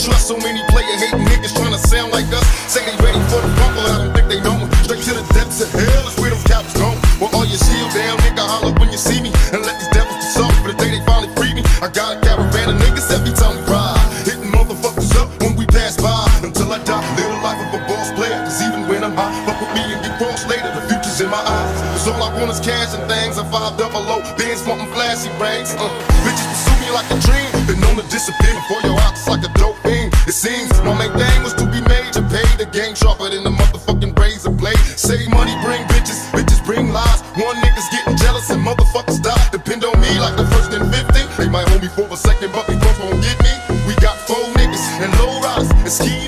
trust so many player-hating niggas trying to sound like us. Say they ready for the bumper, I don't think they know it. Straight to the depths of hell is where them cowards go. Well, all your shield down, nigga, holler when you see me. And let these devils be soft for the day they finally free me. I got a caravan of niggas every time we ride, hitting motherfuckers up when we pass by. Until I die, live the life of a boss player. Cause even when I'm high, fuck with me and get crossed later. The future's in my eyes. Cause all I want is cash and things. I'm 5 double O, bands wanting flashy rings. Bitches pursue me like a dream. Been known to disappear before your eyes like a dope fiend. It seems my main thing was to be made to pay. The game sharper than the motherfucking razor blade. Save money, bring bitches, bitches bring lies. One nigga's getting jealous and motherfuckers die. Depend on me like the first and 50. They might hold me for a second, but they both gon' get me. We got 4 niggas and low riders and ski